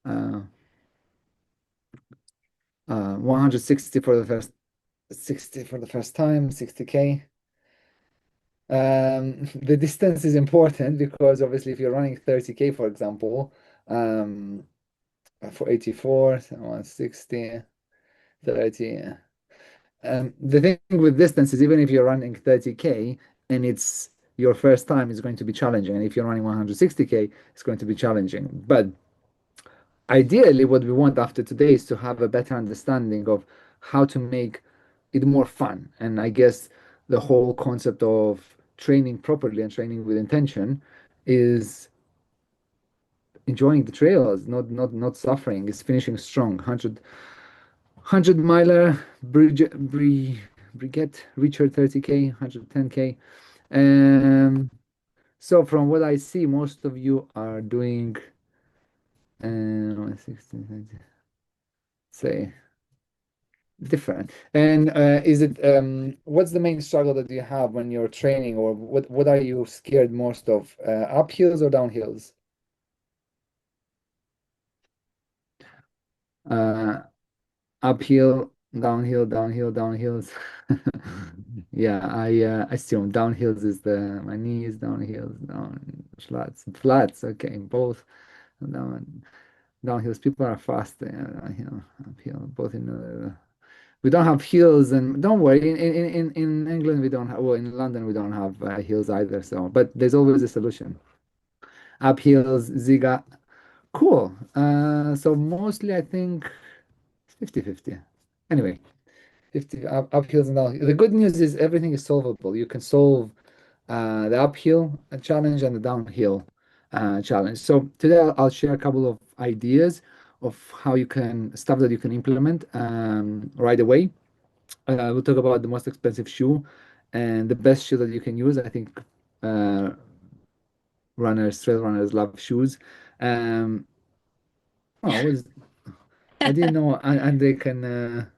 Uh, 160 for the first 60 for the first time, 60K. The distance is important because obviously if you're running 30K, for example, um, for 84, 160, 30. The thing with distance is even if you're running 30K and it's your first time, it's going to be challenging. And if you're running 160K, it's going to be challenging. But ideally, what we want after today is to have a better understanding of how to make it more fun. And I guess the whole concept of training properly and training with intention is enjoying the trails, not suffering, is finishing strong. 100 miler, Brigette, Richard 30K, 110K. Um, so from what I see, most of you are doing 16, say different. And is it what's the main struggle that you have when you're training, or what are you scared most of? Up hills or down hills? Uh, Uphill, downhill, downhill, downhills. Yeah, I assume downhills is the my knees, downhills, down flats, flats. Okay, both down downhills. People are fast, downhill, uphill, both in we don't have hills, and don't worry. In England we don't have. Well, in London we don't have hills either. So, but there's always a solution. Up hills, zigzag. Cool. So mostly I think 50-50. Anyway, 50 uphills and downhill. The good news is everything is solvable. You can solve the uphill challenge and the downhill challenge. So today I'll share a couple of ideas of how you can stuff that you can implement right away. We'll talk about the most expensive shoe and the best shoe that you can use. I think uh, trail runners love shoes. Um, oh, I didn't know, and they can.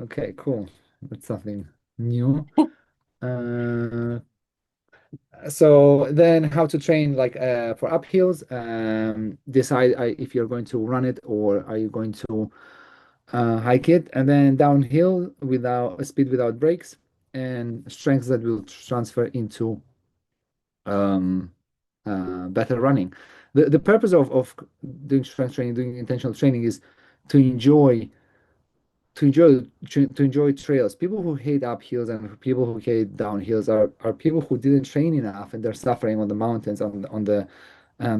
Okay, cool. That's something new. Uh, so then, how to train like for uphills? Decide if you're going to run it or are you going to hike it, and then downhill without speed without brakes and strengths that will transfer into um, better running. The purpose of doing strength training, doing intentional training is to enjoy to enjoy trails. People who hate uphills and people who hate downhills are people who didn't train enough and they're suffering on the mountains on the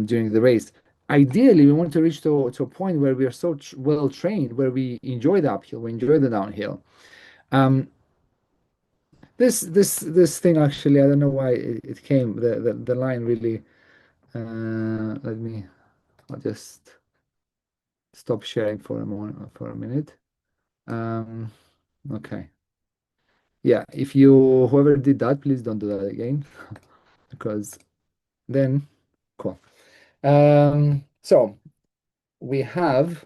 during the race. Ideally, we want to reach to a point where we are so tr well trained, where we enjoy the uphill, we enjoy the downhill. Um, this thing actually, I don't know why it came. The line really. Let me. I'll just stop sharing for a moment for a minute. Um, okay. Yeah, if you whoever did that, please don't do that again because then cool. So we have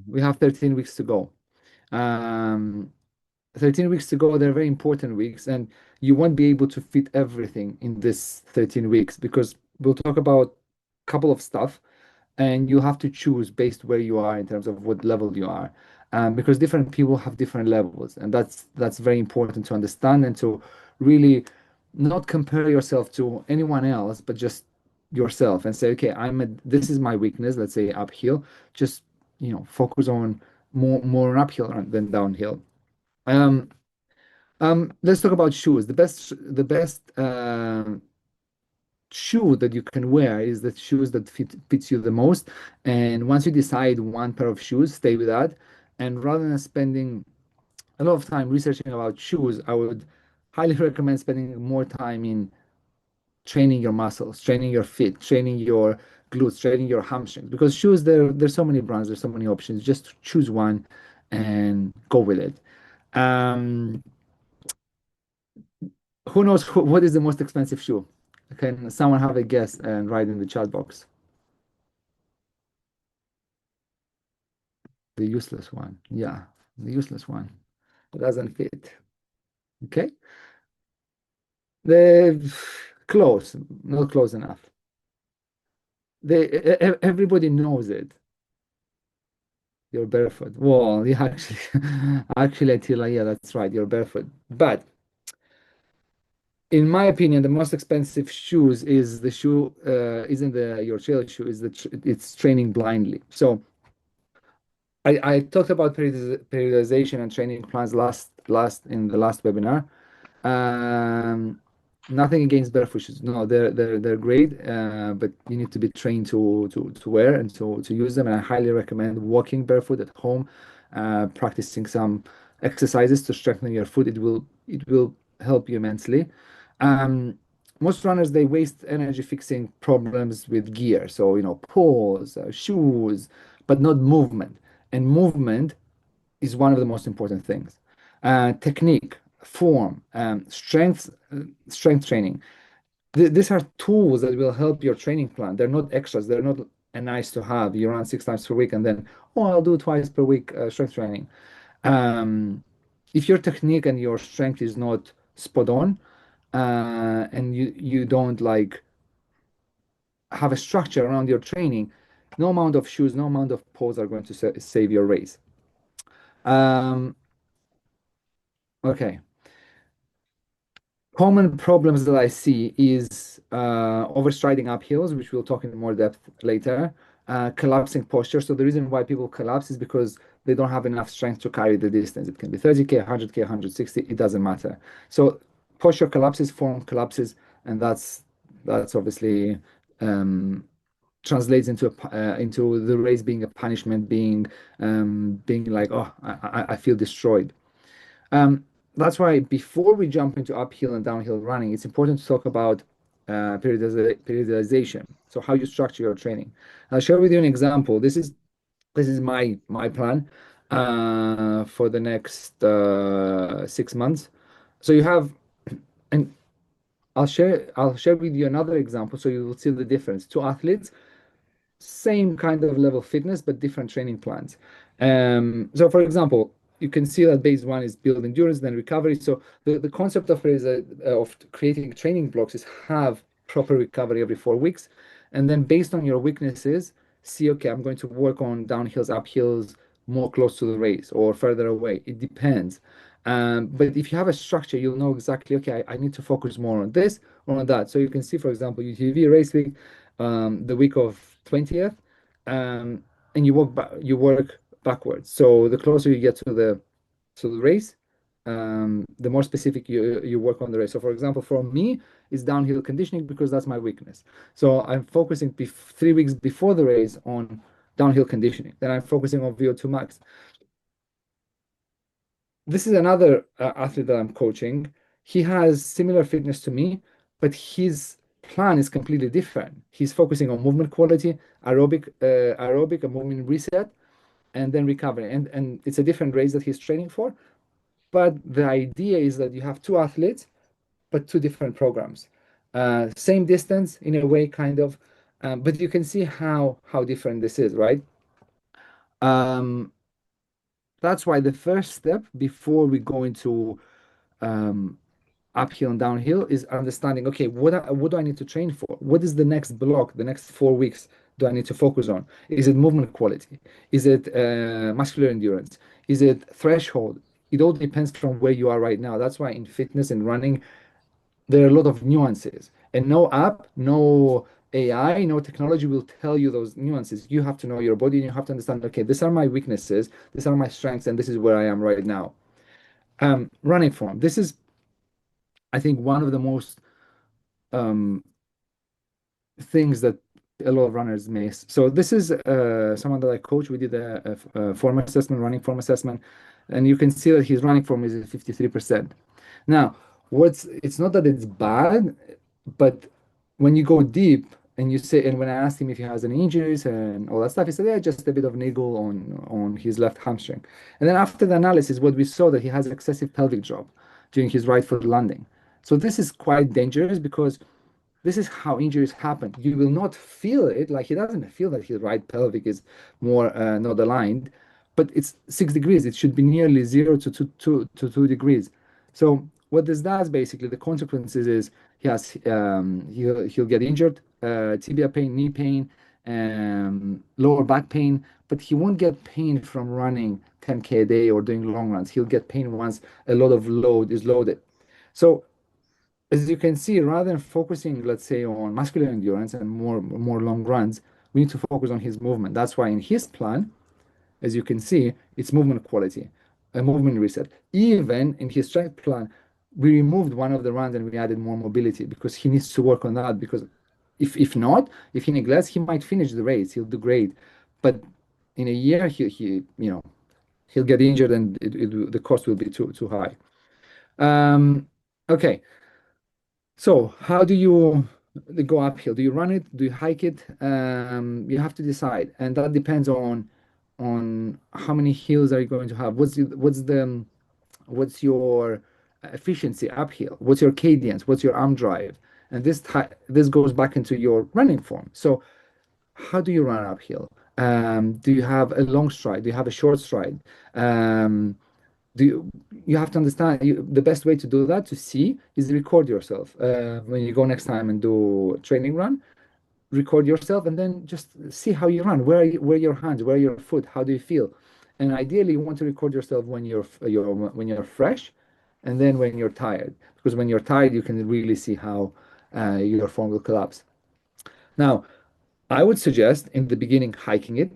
we have 13 weeks to go. Um, 13 weeks to go, they're very important weeks, and you won't be able to fit everything in this 13 weeks because we'll talk about a couple of stuff and you have to choose based where you are in terms of what level you are. Because different people have different levels, and that's very important to understand and to really not compare yourself to anyone else, but just yourself and say, okay, this is my weakness, let's say uphill, just focus on more uphill than downhill. Um, let's talk about shoes. The best shoe that you can wear is the shoes that fits you the most. And once you decide one pair of shoes, stay with that. And rather than spending a lot of time researching about shoes, I would highly recommend spending more time in training your muscles, training your feet, training your glutes, training your hamstrings. Because shoes, there's so many brands, there's so many options. Just choose one and go with it. Um, who knows what is the most expensive shoe? Can someone have a guess and write in the chat box? The useless one. Yeah, the useless one. It doesn't fit. Okay. The close, not close enough. everybody knows it. You're barefoot. Well, yeah, actually, actually, Attila, yeah, that's right. You're barefoot. But in my opinion, the most expensive shoes is the shoe, isn't the your trail shoe, is it's training blindly. So I talked about periodization and training plans last in the last webinar. Um, Nothing against barefoot shoes. No, they're great, but you need to be trained to wear and to use them. And I highly recommend walking barefoot at home, practicing some exercises to strengthen your foot. It will help you immensely. Um, Most runners they waste energy fixing problems with gear. So poles, shoes, but not movement. And movement is one of the most important things. Technique, form, strength training. These are tools that will help your training plan. They're not extras. They're not a nice to have. You run 6 times per week and then, oh, I'll do twice per week strength training. Um, if your technique and your strength is not spot on, and you don't like have a structure around your training, no amount of shoes, no amount of poles are going to save your race. Um, okay. Common problems that I see is overstriding uphills, which we'll talk in more depth later, collapsing posture. So the reason why people collapse is because they don't have enough strength to carry the distance. It can be 30K, 100K, 160, it doesn't matter. So posture collapses, form collapses, and that's obviously um, translates into the race being a punishment, being like, oh, I feel destroyed. Um, that's why before we jump into uphill and downhill running, it's important to talk about periodization. So how you structure your training. I'll share with you an example. This is my plan for the next 6 months. So you have, and I'll share with you another example so you will see the difference. Two athletes same kind of level of fitness, but different training plans. So, for example, you can see that base one is build endurance, then recovery. So the concept of creating training blocks is have proper recovery every 4 weeks, and then based on your weaknesses, see, okay, I'm going to work on downhills, uphills, more close to the race or further away. It depends. But if you have a structure, you'll know exactly, okay, I need to focus more on this or on that. So you can see, for example, UTVV race week, the week of 20th, and you work backwards. So the closer you get to the race, the more specific you work on the race. So for example, for me, it's downhill conditioning because that's my weakness. So I'm focusing 3 weeks before the race on downhill conditioning. Then I'm focusing on VO2 max. This is another athlete that I'm coaching. He has similar fitness to me, but his plan is completely different. He's focusing on movement quality, aerobic, a movement reset, and then recovery. And it's a different race that he's training for. But the idea is that you have two athletes, but two different programs. Same distance in a way, kind of, but you can see how different this is, right? Um, that's why the first step before we go into um, uphill and downhill is understanding, okay, what do I need to train for? What is the next block, the next 4 weeks do I need to focus on? Is it movement quality? Is it muscular endurance? Is it threshold? It all depends from where you are right now. That's why in fitness and running, there are a lot of nuances. And no app, no AI, no technology will tell you those nuances. You have to know your body and you have to understand, okay, these are my weaknesses, these are my strengths, and this is where I am right now. Running form. This is, I think, one of the most um, things that a lot of runners miss. So this is someone that I coach. We did a form assessment, running form assessment, and you can see that his running form is 53%. Now, it's not that it's bad, but when you go deep and you say, and when I asked him if he has any injuries and all that stuff, he said, yeah, just a bit of niggle on his left hamstring. And then after the analysis, what we saw that he has excessive pelvic drop during his right foot landing. So this is quite dangerous because this is how injuries happen. You will not feel it, like he doesn't feel that his right pelvic is more not aligned, but it's 6 degrees. It should be nearly 0 to 2 degrees. So what this does basically, the consequences is he'll get injured, tibia pain, knee pain, lower back pain, but he won't get pain from running 10K a day or doing long runs. He'll get pain once a lot of load is loaded. So as you can see, rather than focusing, let's say, on muscular endurance and more long runs, we need to focus on his movement. That's why in his plan, as you can see, it's movement quality, a movement reset. Even in his strength plan, we removed one of the runs and we added more mobility because he needs to work on that. Because if not, if he neglects, he might finish the race. He'll do great, but in a year he'll get injured and the cost will be too high. Um, okay, so how do you go uphill? Do you run it? Do you hike it? You have to decide, and that depends on how many hills are you going to have. What's your efficiency uphill? What's your cadence? What's your arm drive? And this goes back into your running form. So how do you run uphill? Do you have a long stride? Do you have a short stride? Do you have to understand the best way to do that to see is record yourself when you go next time and do a training run, record yourself and then just see how you run. Where are your hands, where are your foot, how do you feel? And ideally you want to record yourself when you're fresh and then when you're tired, because when you're tired you can really see how your form will collapse. Now I would suggest in the beginning hiking it.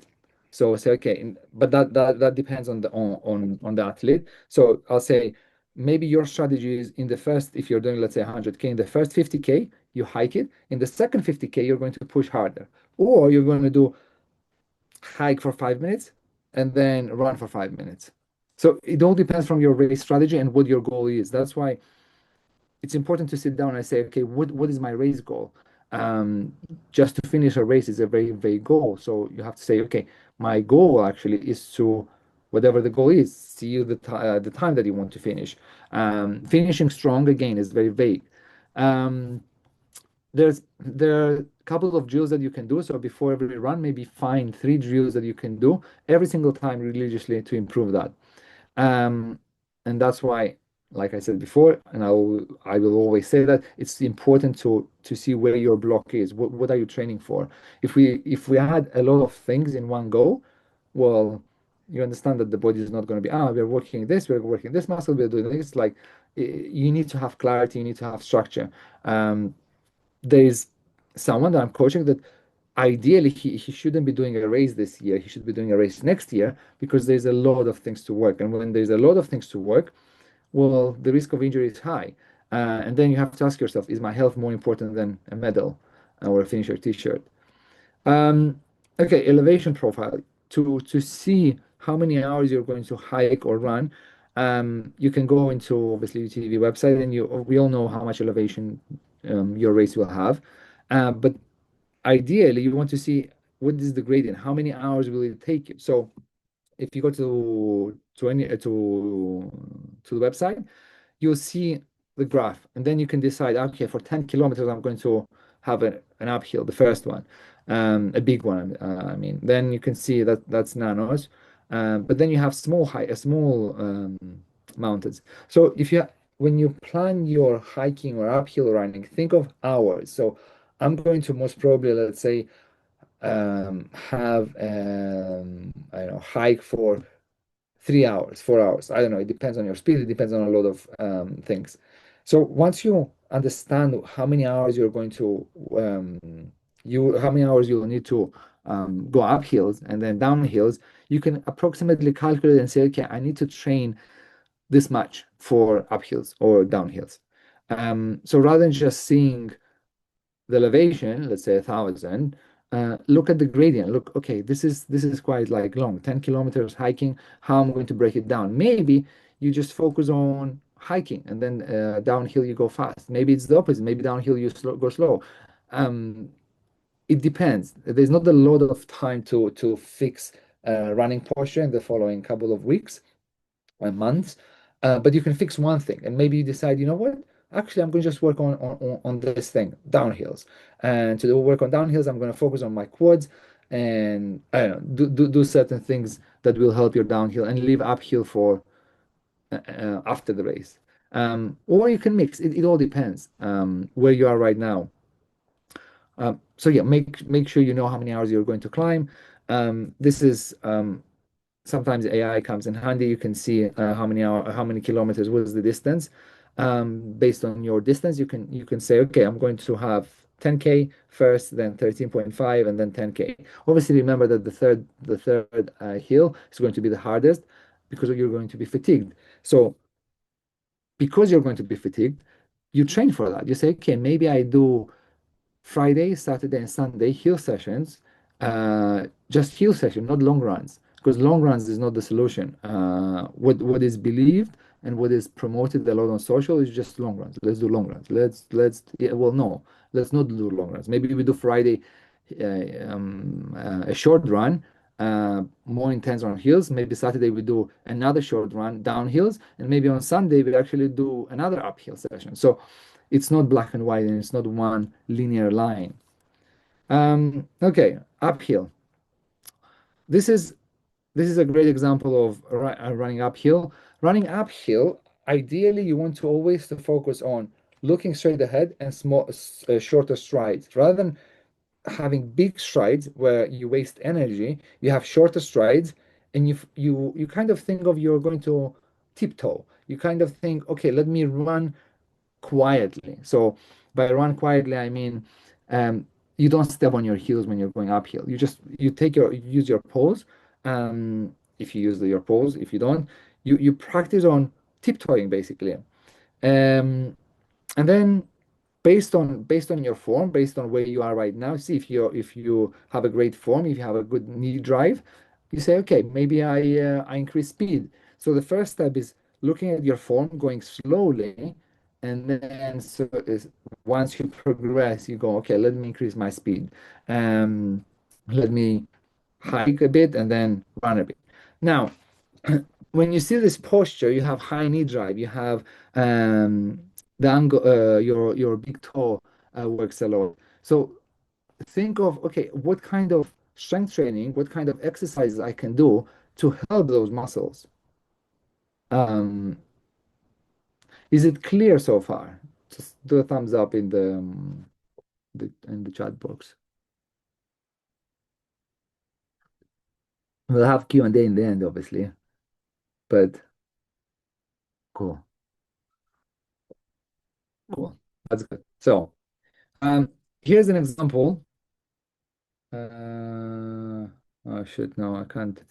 So say okay, but that depends on the athlete. So I'll say maybe your strategy is in the first, if you're doing let's say 100K, in the first 50K you hike it. In the second 50K you're going to push harder, or you're going to do hike for 5 minutes and then run for 5 minutes. So it all depends from your race strategy and what your goal is. That's why it's important to sit down and say, okay, what is my race goal? Um, just to finish a race is a very vague goal. So you have to say, okay, my goal actually is to, whatever the goal is, see the time that you want to finish. Finishing strong again is very vague. Um, there are a couple of drills that you can do. So before every run, maybe find 3 drills that you can do every single time religiously to improve that. Um, and that's why, like I said before, and I will always say that it's important to see where your block is. What are you training for? If we had a lot of things in one go, well, you understand that the body is not going to be, we're working this muscle, we're doing this. Like you need to have clarity, you need to have structure. There is someone that I'm coaching that ideally he shouldn't be doing a race this year. He should be doing a race next year because there's a lot of things to work. And when there's a lot of things to work, well, the risk of injury is high. And then you have to ask yourself, is my health more important than a medal or a finisher t-shirt? Um, okay, elevation profile. To see how many hours you're going to hike or run, you can go into obviously UTVV website and we all know how much elevation your race will have. But ideally, you want to see what is the gradient, how many hours will it take you. So if you go to the website, you'll see the graph, and then you can decide, okay, for 10 kilometers, I'm going to have an uphill, the first one, a big one. I mean, then you can see that that's nanos, but then you have small mountains. So when you plan your hiking or uphill running, think of hours. So I'm going to most probably, let's say, have I don't know, hike for 3 hours, 4 hours. I don't know. It depends on your speed. It depends on a lot of things. So once you understand how many hours you're going to how many hours you'll need to go up hills and then down hills, you can approximately calculate and say, okay, I need to train this much for uphills or downhills. So rather than just seeing the elevation, let's say 1,000, look at the gradient. Look, okay, this is quite like long, 10 kilometers hiking. How I'm going to break it down? Maybe you just focus on hiking and then downhill you go fast. Maybe it's the opposite. Maybe downhill you go slow. Um, it depends. There's not a lot of time to fix running posture in the following couple of weeks months. But you can fix one thing, and maybe you decide, you know what? Actually, I'm going to just work on this thing, downhills. And to work on downhills, I'm going to focus on my quads, and I don't know, do certain things that will help your downhill, and leave uphill for after the race. Or you can mix. It all depends where you are right now. So yeah, make sure you know how many hours you're going to climb. This is sometimes AI comes in handy. You can see how many kilometers was the distance. Based on your distance, you can say, okay, I'm going to have 10K first, then 13.5, and then 10K. Obviously, remember that the third hill is going to be the hardest because you're going to be fatigued. So because you're going to be fatigued, you train for that. You say, okay, maybe I do Friday, Saturday, and Sunday hill sessions, just hill session, not long runs, because long runs is not the solution. What is believed and what is promoted a lot on social is just long runs. Let's do long runs. Let's yeah, well, no, let's not do long runs. Maybe we do Friday a short run, more intense on hills. Maybe Saturday we do another short run down hills, and maybe on Sunday we actually do another uphill session. So it's not black and white, and it's not one linear line. Okay, uphill. This is this is a great example of running uphill. Running uphill, ideally, you want to always to focus on looking straight ahead and shorter strides, rather than having big strides where you waste energy. You have shorter strides, and you kind of think of you're going to tiptoe. You kind of think, okay, let me run quietly. So by run quietly, I mean um, you don't step on your heels when you're going uphill. You use your pose. If you use your pose, if you don't, you practice on tiptoeing basically. And then based on your form, based on where you are right now, see if you have a great form, if you have a good knee drive, you say, okay, maybe I increase speed. So the first step is looking at your form, going slowly, and then once you progress, you go, okay, let me increase my speed. Let me hike a bit and then run a bit. Now, when you see this posture, you have high knee drive, you have the angle, your big toe works a lot. So think of, okay, what kind of strength training, what kind of exercises I can do to help those muscles. Um, is it clear so far? Just do a thumbs up in the chat box. We'll have Q&A in the end, obviously, but cool, cool. That's good. So, here's an example. Oh shit, no, I can't.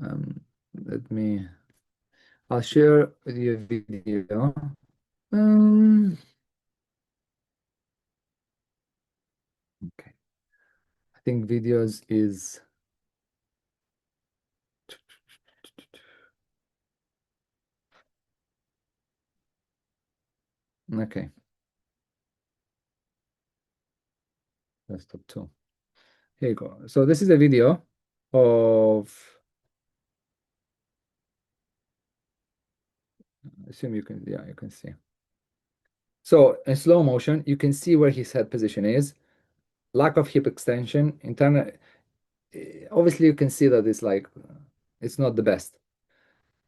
Um, let me. I'll share with you a video. Um, okay. I think videos is okay. Desktop two. Here you go. So this is a video of. I assume you can. Yeah, you can see. So in slow motion, you can see where his head position is. Lack of hip extension. Internal. Obviously, you can see that it's like it's not the best.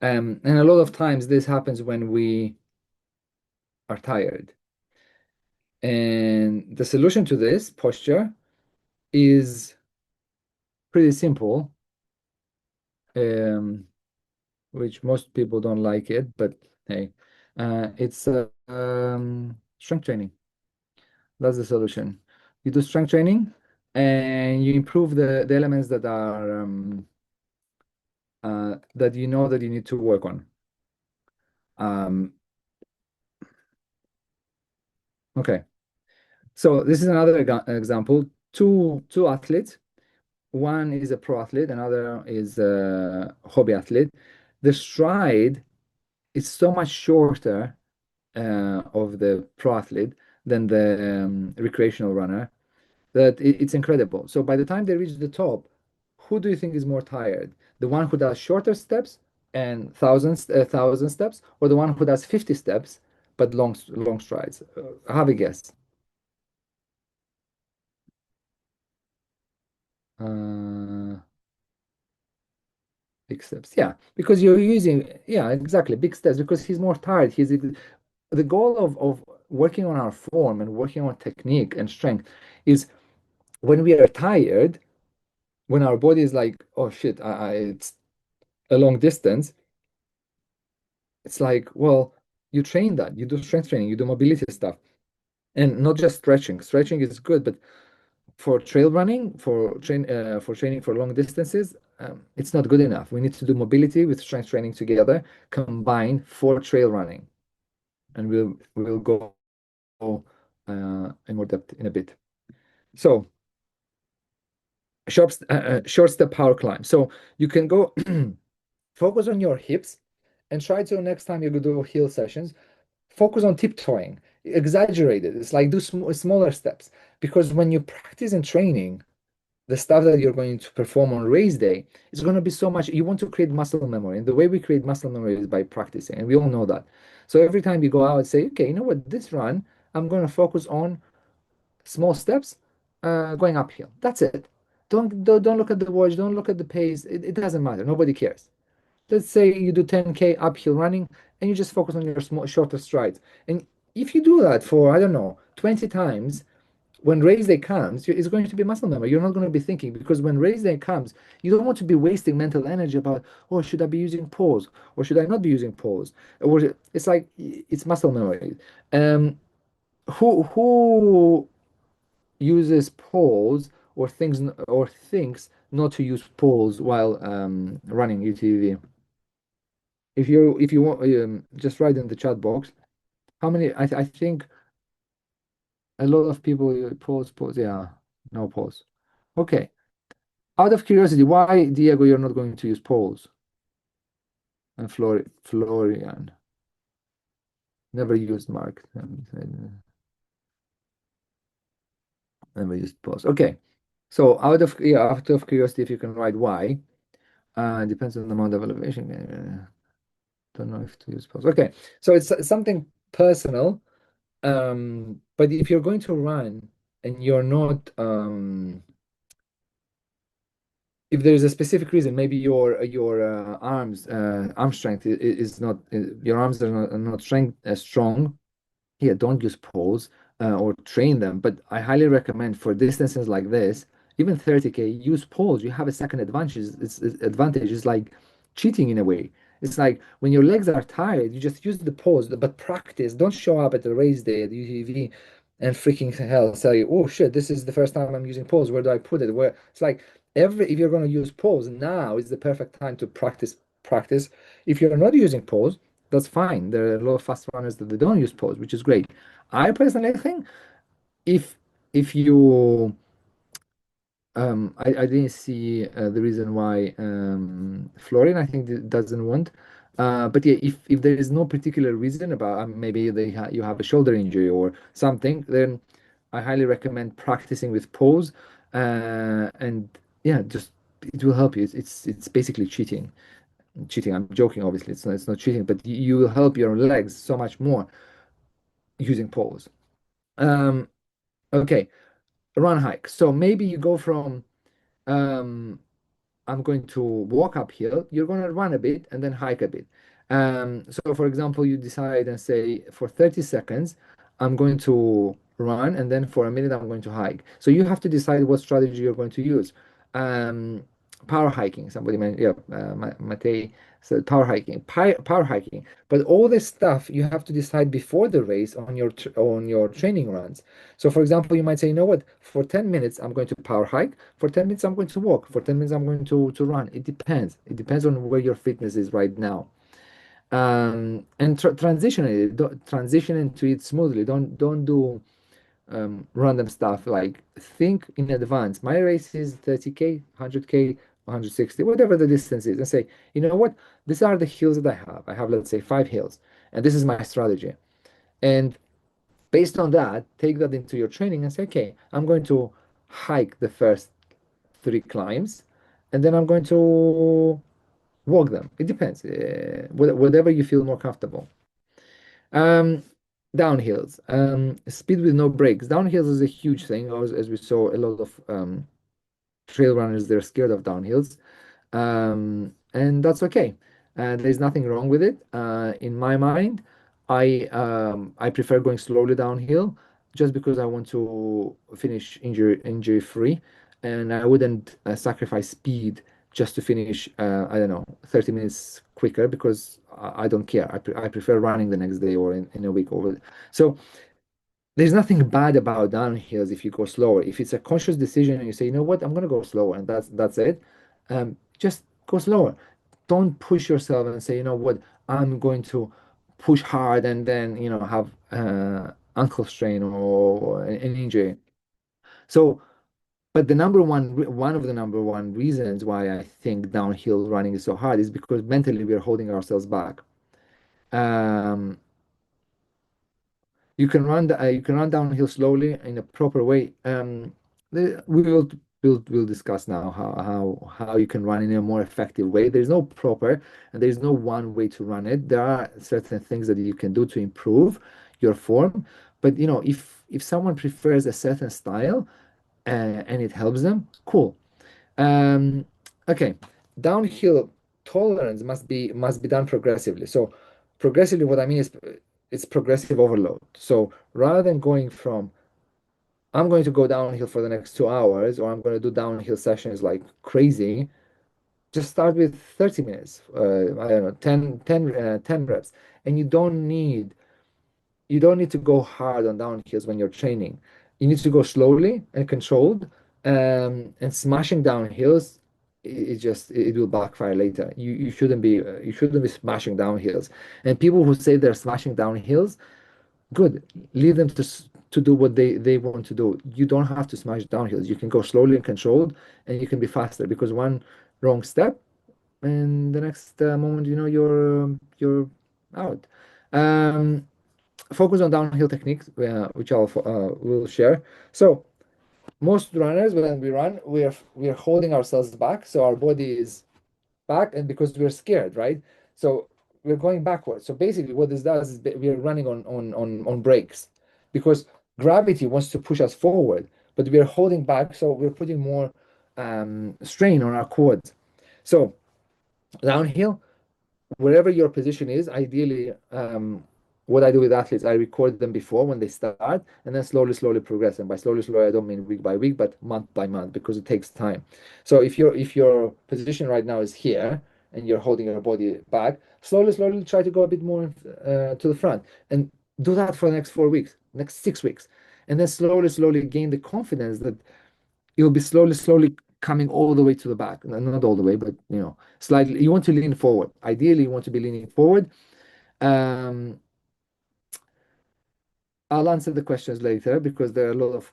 And a lot of times this happens when we are tired. And the solution to this posture is pretty simple, um, which most people don't like it, but hey, it's strength training. That's the solution. You do strength training and you improve the elements that are that you know that you need to work on. Um, okay, so this is another example. Two athletes. One is a pro athlete, another is a hobby athlete. The stride is so much shorter of the pro athlete than the recreational runner that it's incredible. So by the time they reach the top, who do you think is more tired? The one who does shorter steps and thousand steps, or the one who does 50 steps but long strides? Have a guess. Uh, Big steps. Yeah, because you're using, yeah, exactly, big steps because he's more tired. The goal of working on our form and working on technique and strength is when we are tired, when our body is like, oh shit, it's a long distance, it's like, well, you train that, you do strength training, you do mobility stuff, and not just stretching. Stretching is good, but for trail running, for training for long distances, it's not good enough. We need to do mobility with strength training together, combined for trail running, and we'll go in more depth in a bit. So short step power climb. So you can go focus on your hips and try to next time you go do hill sessions, focus on tiptoeing. Exaggerate it. It's like do smaller steps because when you practice and training, the stuff that you're going to perform on race day is going to be so much. You want to create muscle memory, and the way we create muscle memory is by practicing, and we all know that. So every time you go out and say, okay, you know what, this run, I'm going to focus on small steps, going uphill. That's it. Don't look at the watch. Don't look at the pace. It doesn't matter. Nobody cares. Let's say you do 10K uphill running, and you just focus on your small, shorter strides. And if you do that for, I don't know, 20 times, when race day comes, it's going to be muscle memory. You're not going to be thinking because when race day comes, you don't want to be wasting mental energy about, oh, should I be using pause or should I not be using pause? Or it's like it's muscle memory. Who uses pause or thinks not to use pause while running UTVV? If you want, just write in the chat box. How many? I think a lot of people pause. Yeah, no pause. Okay. Out of curiosity, why, Diego, you're not going to use polls? And Florian never used Mark. Never used polls. Okay. So out of curiosity, if you can write why, depends on the amount of elevation. Don't know if to use polls. Okay. So it's something personal. But if you're going to run and you're not if there's a specific reason, maybe your arm strength is not your arms are not strong. Yeah, don't use poles or train them. But I highly recommend for distances like this, even 30K, use poles. You have a second advantage. Advantage is like cheating in a way. It's like when your legs are tired, you just use the poles, but practice. Don't show up at the race day at UTV and freaking hell say, oh shit, this is the first time I'm using poles. Where do I put it? Where it's like if you're going to use poles, now is the perfect time to practice. If you're not using poles, that's fine. There are a lot of fast runners that they don't use pause, which is great. I personally think if you I didn't see the reason why Florian I think doesn't want. But yeah, if there is no particular reason about maybe you have a shoulder injury or something, then I highly recommend practicing with pause. And yeah, just it will help you. It's basically cheating. I'm joking, obviously. It's not cheating, but you will help your legs so much more using poles. Um, okay, run hike. So maybe you go from um, I'm going to walk uphill. You're going to run a bit and then hike a bit. So for example, you decide and say for 30 seconds, I'm going to run and then for a minute, I'm going to hike. So you have to decide what strategy you're going to use. Um, Power hiking, somebody mentioned, yeah, Matei said power hiking, power hiking. But all this stuff you have to decide before the race on your training runs. So for example, you might say, you know what, for 10 minutes, I'm going to power hike. For 10 minutes, I'm going to walk. For 10 minutes, I'm going to run. It depends. It depends on where your fitness is right now. And transition into it smoothly. Don't do random stuff. Like think in advance. My race is 30K, 100K, 160, whatever the distance is, and say, you know what? These are the hills that I have. I have, let's say, 5 hills, and this is my strategy. And based on that, take that into your training and say, okay, I'm going to hike the first 3 climbs, and then I'm going to walk them. It depends, whatever you feel more comfortable. Um, Downhills, speed with no brakes. Downhills is a huge thing, as we saw a lot of trail runners, they're scared of downhills, and that's okay. There's nothing wrong with it. In my mind, I prefer going slowly downhill. just because I want to finish injury free, and I wouldn't sacrifice speed just to finish, I don't know, 30 minutes quicker because I don't care. I prefer running the next day or in a week over. So there's nothing bad about downhills if you go slower. If it's a conscious decision and you say, you know what, I'm gonna go slower, and that's it, just go slower. Don't push yourself and say, you know what, I'm going to push hard and then have ankle strain or an injury. So, but one of the number one reasons why I think downhill running is so hard is because mentally we're holding ourselves back. Um, you can run downhill slowly in a proper way. We will discuss now how you can run in a more effective way. There's no proper and there's no one way to run it. There are certain things that you can do to improve your form, but if someone prefers a certain style and it helps them, cool. Um, okay, downhill tolerance must be done progressively. So progressively, what I mean is it's progressive overload. So rather than going from I'm going to go downhill for the next 2 hours, or I'm going to do downhill sessions like crazy, just start with 30 minutes. I don't know, 10 reps, and you don't need to go hard on downhills when you're training. You need to go slowly and controlled. And smashing downhills, it will backfire later. You shouldn't be smashing downhills. And people who say they're smashing downhills, good. Leave them to do what they want to do. You don't have to smash downhills. You can go slowly and controlled, and you can be faster because one wrong step, and the next moment you're out. Um, Focus on downhill techniques, which I'll will share. So most runners, when we run, we are holding ourselves back, so our body is back, and because we're scared, right? So we're going backwards. So basically, what this does is we are running on brakes, because gravity wants to push us forward, but we are holding back, so we're putting more strain on our quads. So downhill, wherever your position is, ideally, what I do with athletes, I record them before when they start, and then slowly, slowly progress. And by slowly, slowly, I don't mean week by week, but month by month, because it takes time. So if your position right now is here and you're holding your body back, slowly, slowly try to go a bit more to the front, and do that for the next 4 weeks, next 6 weeks, and then slowly, slowly gain the confidence that you'll be slowly, slowly coming all the way to the back. Not all the way, but slightly. You want to lean forward. Ideally, you want to be leaning forward. Um, I'll answer the questions later because there are a lot of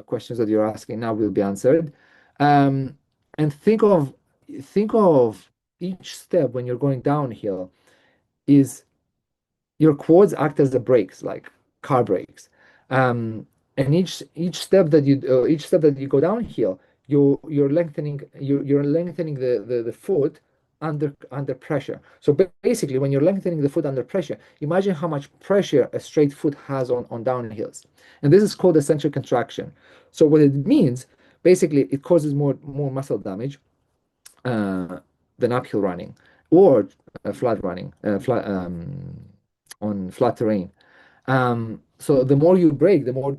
questions that you're asking now will be answered. Um, and think of each step when you're going downhill is your quads act as the brakes, like car brakes. And each step that you go downhill, you're lengthening the foot under pressure. So basically, when you're lengthening the foot under pressure, imagine how much pressure a straight foot has on downhills. And this is called eccentric contraction. So what it means, basically, it causes more muscle damage uh, than uphill running or flat running, on flat terrain. So the more you brake, the more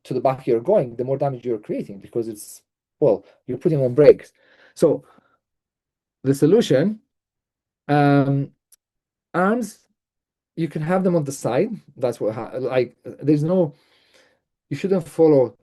to the back you're going, the more damage you're creating because you're putting on brakes. So the solution, um, arms, you can have them on the side. That's like, you shouldn't follow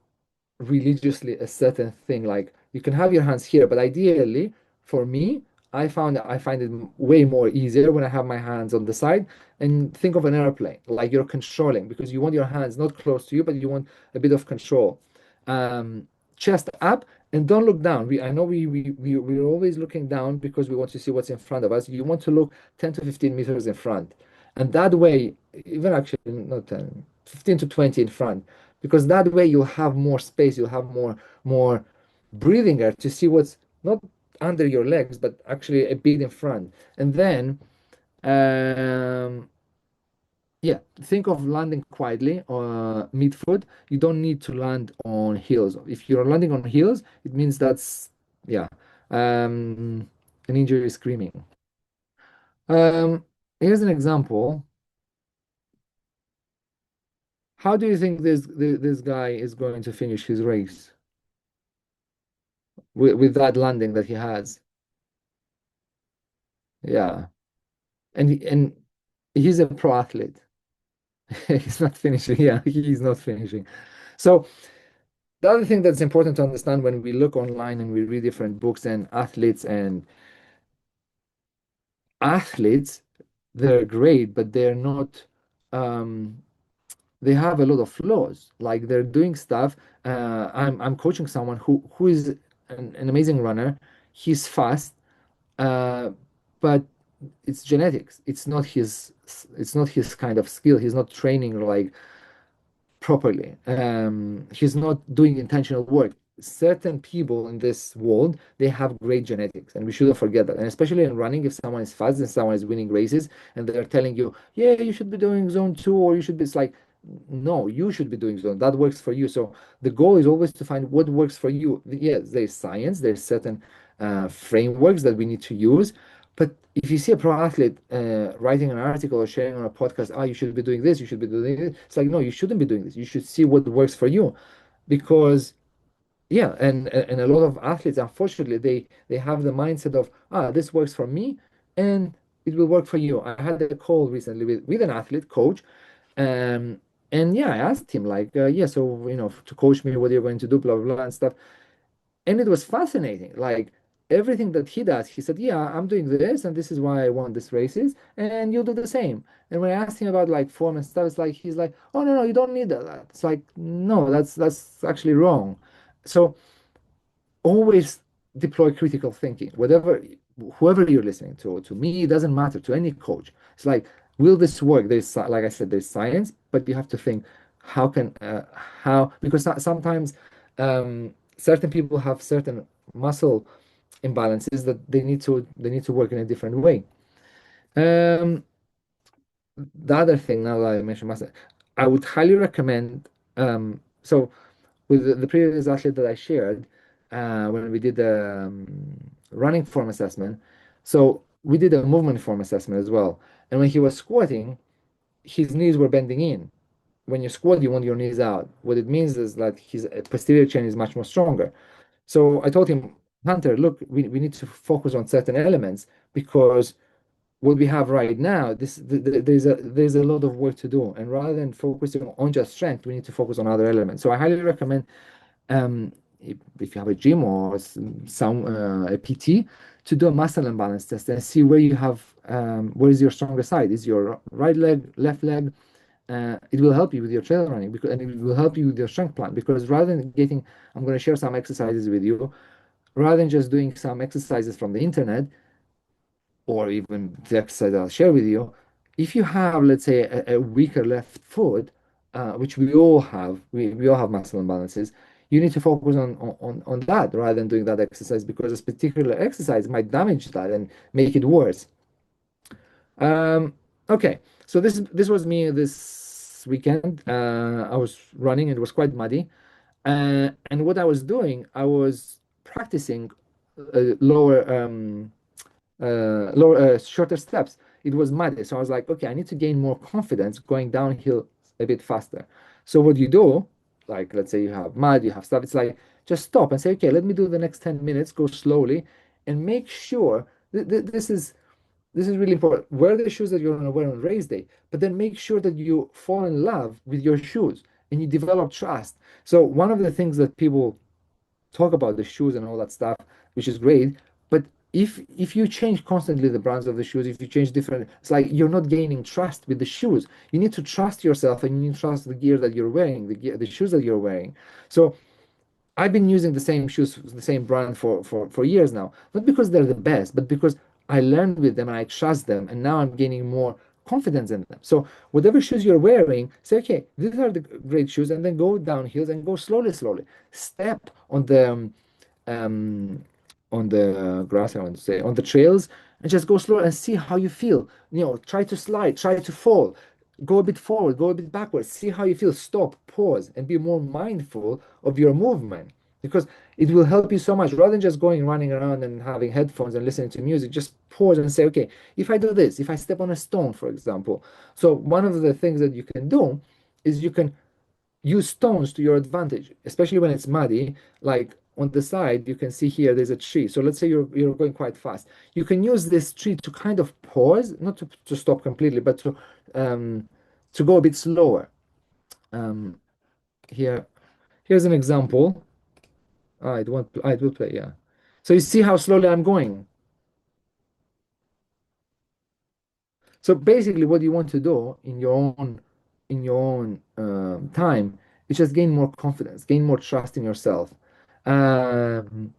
religiously a certain thing. Like you can have your hands here, but ideally, for me, I find it way more easier when I have my hands on the side. And think of an airplane, like you're controlling because you want your hands not close to you, but you want a bit of control. Um, Chest up and don't look down. I know we're always looking down because we want to see what's in front of us. You want to look 10 to 15 meters in front. And that way, even actually not 10, 15 to 20 in front, because that way you'll have more space, you'll have more breathing air to see what's not under your legs, but actually a bit in front. And then, um, yeah, think of landing quietly mid-foot. You don't need to land on heels. If you're landing on heels, it means that's, yeah, an injury screaming. Here's an example. How do you think this guy is going to finish his race with that landing that he has? Yeah, and he's a pro athlete. He's not finishing. Yeah, he's not finishing. So the other thing that's important to understand when we look online and we read different books and athletes, they're great, but they're not. Um, they have a lot of flaws. Like they're doing stuff. I'm coaching someone who is an amazing runner. He's fast, uh, but it's genetics. It's not his kind of skill. He's not training like properly. He's not doing intentional work. Certain people in this world, they have great genetics, and we shouldn't forget that. And especially in running, if someone is fast and someone is winning races, and they're telling you, yeah, you should be doing zone two, or you should be, it's like, no, you should be doing zone. That works for you. So the goal is always to find what works for you. Yes, there's science, there's certain frameworks that we need to use, but if you see a pro athlete writing an article or sharing on a podcast, you should be doing this, you should be doing this. It's like, no, you shouldn't be doing this. You should see what works for you, because yeah, and a lot of athletes, unfortunately, they have the mindset of this works for me, and it will work for you. I had a call recently with an athlete coach, um, and yeah, I asked him like, yeah, so to coach me, what are you going to do, blah blah blah and stuff. And it was fascinating. Like everything that he does, he said, "Yeah, I'm doing this, and this is why I won these races, and you'll do the same." And when I asked him about like form and stuff, it's like he's like, "Oh no, no, you don't need that." It's like, no, that's actually wrong. So always deploy critical thinking. Whoever you're listening to me, it doesn't matter. To any coach, it's like, will this work? Like I said, there's science, but you have to think, how can how because sometimes certain people have certain muscle imbalances that they need to work in a different way. Um, the other thing, now that I mentioned muscle, I would highly recommend. So with the previous athlete that I shared, when we did the running form assessment, so we did a movement form assessment as well. And when he was squatting, his knees were bending in. When you squat, you want your knees out. What it means is that his posterior chain is much more stronger. So I told him, Hunter, look, we need to focus on certain elements, because what we have right now, there's a lot of work to do. And rather than focusing on just strength, we need to focus on other elements. So I highly recommend, if you have a gym or some a PT, to do a muscle imbalance test and see where is your stronger side. Is your right leg, left leg? It will help you with your trail running, and it will help you with your strength plan. Because rather than I'm going to share some exercises with you. Rather than just doing some exercises from the internet, or even the exercise I'll share with you, if you have, let's say, a weaker left foot, which we all have muscle imbalances, you need to focus on that rather than doing that exercise, because this particular exercise might damage that and make it worse. Um, okay, so this was me this weekend. I was running, and it was quite muddy. And what I was doing, I was practicing shorter steps. It was muddy, so I was like, okay, I need to gain more confidence going downhill a bit faster. So what you do, like let's say you have mud, you have stuff, it's like just stop and say, okay, let me do the next 10 minutes, go slowly, and make sure this is really important. Wear the shoes that you're going to wear on race day, but then make sure that you fall in love with your shoes and you develop trust. So one of the things that people talk about the shoes and all that stuff, which is great. But if you change constantly the brands of the shoes, if you change different, it's like you're not gaining trust with the shoes. You need to trust yourself, and you need to trust the gear that you're wearing, the shoes that you're wearing. So I've been using the same shoes, the same brand for years now. Not because they're the best, but because I learned with them and I trust them, and now I'm gaining more confidence in them. So whatever shoes you're wearing, say, okay, these are the great shoes, and then go down hills and go slowly, slowly. Step um, on the grass, I want to say, on the trails, and just go slow and see how you feel. Try to slide, try to fall, go a bit forward, go a bit backwards, see how you feel. Stop, pause, and be more mindful of your movement, because it will help you so much. Rather than just going running around and having headphones and listening to music, just pause and say, okay, if I do this, if I step on a stone, for example. So one of the things that you can do is you can use stones to your advantage, especially when it's muddy. Like on the side, you can see here there's a tree. So let's say you're going quite fast. You can use this tree to kind of pause, not to stop completely, but um, to go a bit slower. Um, here, here's an example. I will play, yeah. So you see how slowly I'm going. So basically, what you want to do in your own time is just gain more confidence, gain more trust in yourself. Um,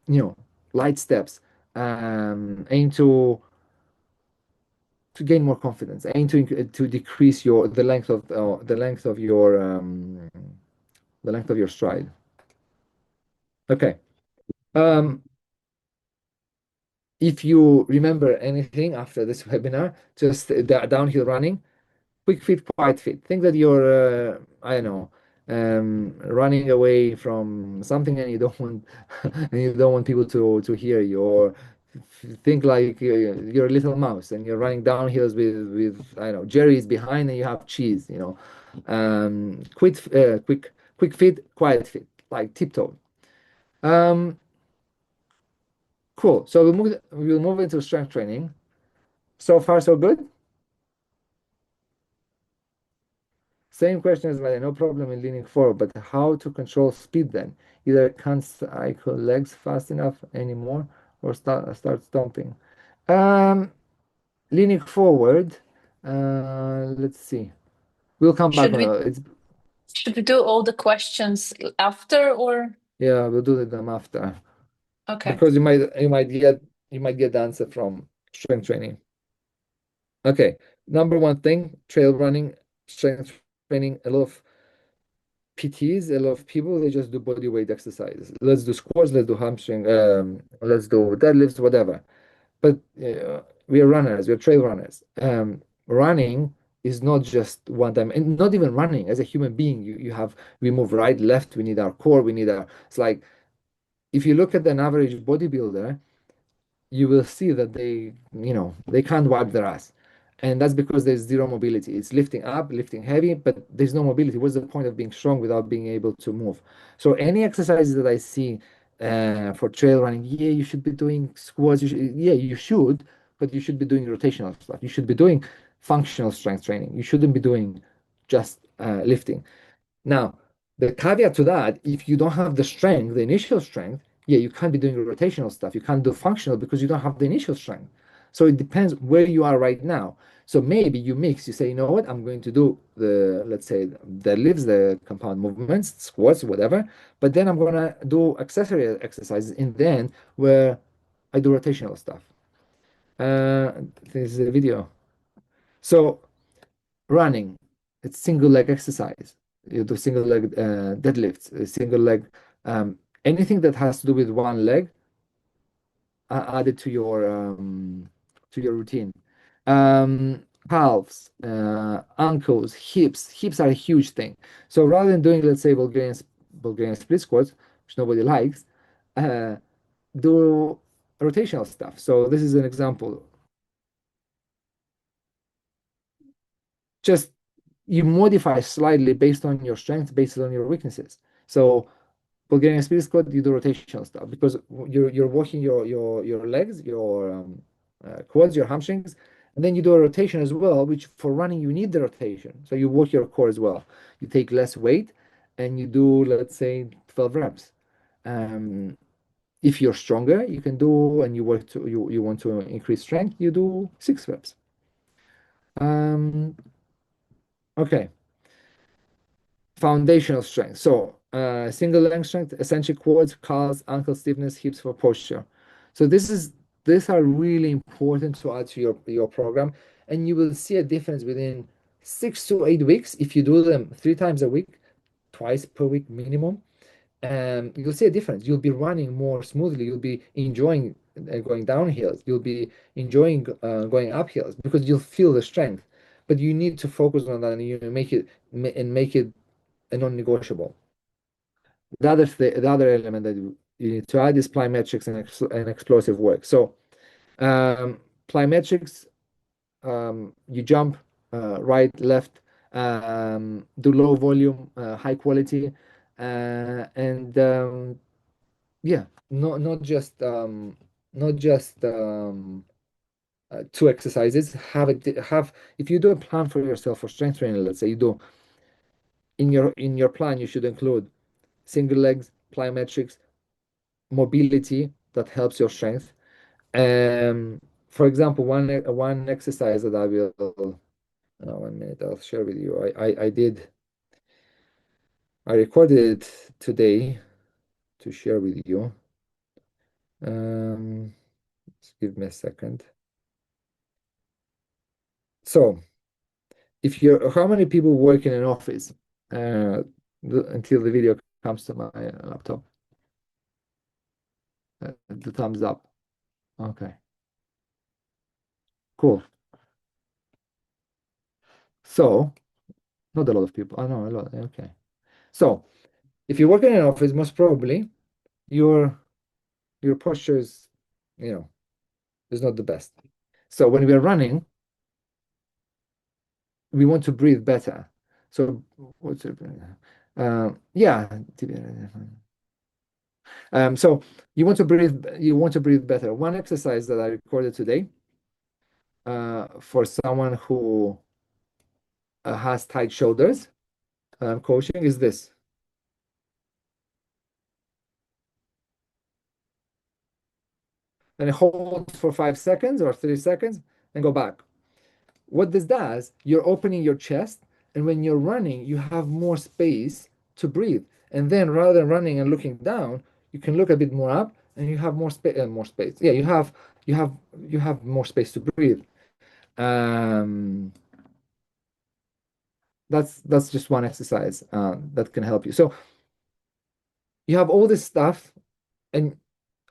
you know, light steps. Aim to gain more confidence. Aim to decrease your the length of your the length of your stride. Okay. Um, if you remember anything after this webinar, just downhill running. Quick feet, quiet feet. Think that you're, I don't know, running away from something and you don't want, and you don't want people to hear you, or think like you're a little mouse and you're running down hills with I don't know, Jerry's behind and you have cheese, you know. Quick feet, quiet feet, like tiptoe. Um, cool. So we'll move into strength training. So far, so good. Same question as well, no problem in leaning forward, but how to control speed then? Either can't cycle legs fast enough anymore or start stomping. Um, Leaning forward, let's see. We'll come back Should on we it's should we do all the questions after or yeah, we'll do them after okay. because you might get the answer from strength training. Okay, number one thing, trail running, strength training, a lot of PTs, a lot of people, they just do body weight exercises. Let's do squats, let's do hamstring, let's do deadlifts, whatever. But we are runners, we're trail runners. Running is not just one time, and not even running as a human being. You have, we move right, left, we need our core, we need our, it's like, if you look at an average bodybuilder, you will see that they can't wipe their ass. And that's because there's zero mobility. It's lifting up, lifting heavy, but there's no mobility. What's the point of being strong without being able to move? So any exercises that I see for trail running, yeah, you should be doing squats. Yeah, you should, but you should be doing rotational stuff. You should be doing functional strength training. You shouldn't be doing just lifting. Now, the caveat to that, if you don't have the strength, the initial strength, yeah, you can't be doing rotational stuff. You can't do functional because you don't have the initial strength. So it depends where you are right now. So maybe you mix, you say, you know what, I'm going to do let's say, the lifts, the compound movements, squats, whatever, but then I'm going to do accessory exercises in the end where I do rotational stuff. Uh, this is a video. So running, it's single leg exercise. You do single leg deadlifts, single leg, anything that has to do with one leg, added to your routine. Calves, ankles, hips. Hips are a huge thing. So rather than doing, let's say, Bulgarian split squats, which nobody likes, uh, do rotational stuff. So this is an example. Just you modify slightly based on your strengths, based on your weaknesses. So Bulgarian split squat, you do rotational stuff because you're working your legs, your quads, your hamstrings, and then you do a rotation as well. Which for running you need the rotation, so you work your core as well. You take less weight, and you do, let's say, 12 reps. Um, if you're stronger, you can do, and you want to increase strength, you do 6 reps. Um, okay. Foundational strength. So, single leg strength, essential quads, calves, ankle stiffness, hips for posture. So these are really important to add to your program, and you will see a difference within 6 to 8 weeks if you do them 3 times a week, twice per week minimum. You'll see a difference. You'll be running more smoothly. You'll be enjoying going down hills. You'll be enjoying going up hills because you'll feel the strength. But you need to focus on that and you make it a non-negotiable. The other element that you need to add is plyometrics and explosive work. So plyometrics, you jump right, left, do low volume, high quality, and yeah, not just two exercises. Have if you do a plan for yourself for strength training, let's say you do in your plan, you should include single legs, plyometrics, mobility that helps your strength. Um, for example, one exercise that I will 1 minute I'll share with you. I recorded it today to share with you. Just give me a second. So, if you're how many people work in an office? Uh, until the video comes to my laptop. The thumbs up. Okay, cool. So, not a lot of people. I know a lot. Okay. So, if you work in an office, most probably your your posture you know, is not the best. So when we are running, we want to breathe better. So what's it? Yeah. So you want to breathe better. One exercise that I recorded today for someone who has tight shoulders, coaching is this. And hold for 5 seconds or 3 seconds and go back. What this does, you're opening your chest, and when you're running, you have more space to breathe. And then rather than running and looking down, you can look a bit more up, and you have more space. More space. Yeah, you have you have more space to breathe. Um, that's just one exercise that can help you. So you have all this stuff, and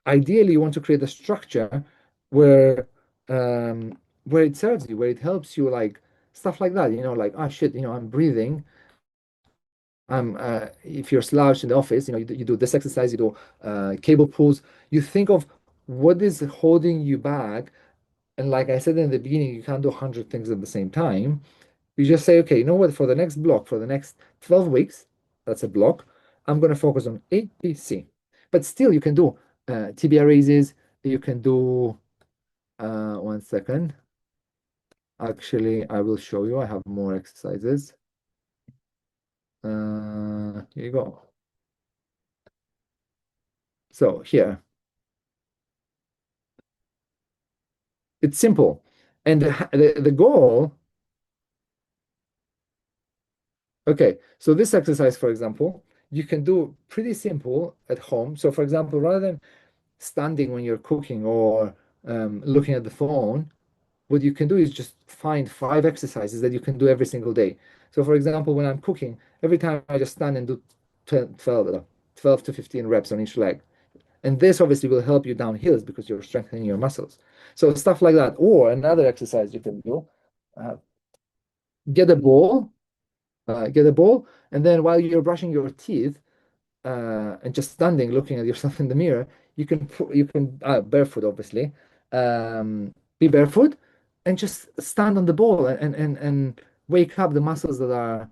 ideally, you want to create a structure where where it serves you, where it helps you, like stuff like that. Like, oh shit, I'm breathing. If you're slouched in the office, you do this exercise, you do cable pulls. You think of what is holding you back. And like I said in the beginning, you can't do 100 things at the same time. You just say, okay, you know what? For the next block, for the next 12 weeks, that's a block, I'm going to focus on A, B, C. But still, you can do tibia raises. You can do, 1 second. Actually, I will show you. I have more exercises. Here you go. So here, it's simple. And the goal, okay, so this exercise, for example, you can do pretty simple at home. So, for example, rather than standing when you're cooking or looking at the phone, what you can do is just find 5 exercises that you can do every single day. So, for example, when I'm cooking, every time I just stand and do 12 to 15 reps on each leg. And this obviously will help you down hills because you're strengthening your muscles. So, stuff like that. Or another exercise you can do, uh, get a ball, and then while you're brushing your teeth, and just standing looking at yourself in the mirror, you can barefoot obviously, be barefoot and just stand on the ball and wake up the muscles that are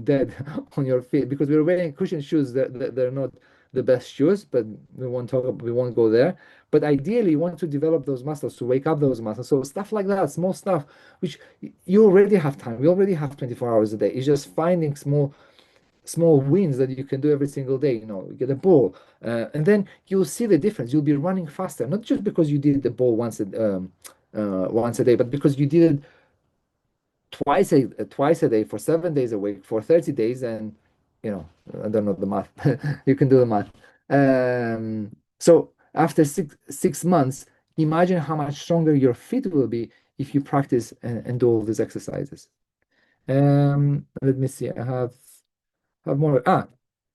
dead on your feet, because we're wearing cushion shoes that they're not the best shoes, but we won't go there. But ideally you want to develop those muscles, to wake up those muscles. So stuff like that, small stuff which you already have time, we already have 24 hours a day. It's just finding small wins that you can do every single day. You get a ball, and then you'll see the difference. You'll be running faster, not just because you did the ball once a day, but because you did it twice a day for 7 days a week for 30 days. And you know I don't know the math. You can do the math. So after six months, imagine how much stronger your feet will be if you practice and do all these exercises. Let me see. I have more.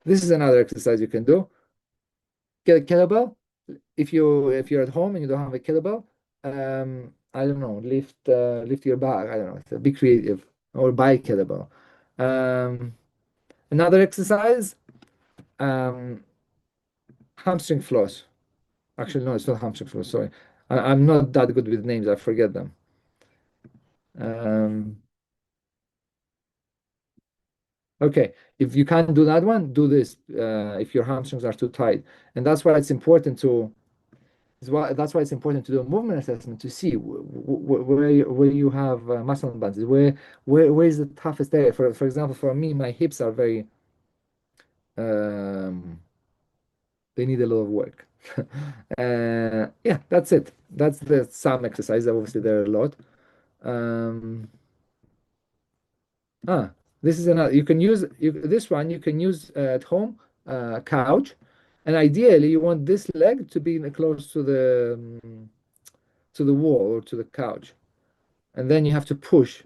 This is another exercise you can do. Get a kettlebell. If you're at home and you don't have a kettlebell, I don't know, lift your bag. I don't know. Be creative or buy a kettlebell. Um, Another exercise, um, hamstring floss. Actually, no, it's not hamstring floss. Sorry, I'm not that good with names. I forget them. Um, Okay, if you can't do that one, do this. If your hamstrings are too tight, and that's why it's important to that's why it's important to do a movement assessment to see where you have muscle imbalances, where is the toughest area. For example, for me, my hips are very um, they need a lot of work. Yeah, that's it. That's the some exercise. Obviously, there are a lot. Um, ah, this is another. You can use this one. You can use at home, couch, and ideally, you want this leg to be close to the wall or to the couch, and then you have to push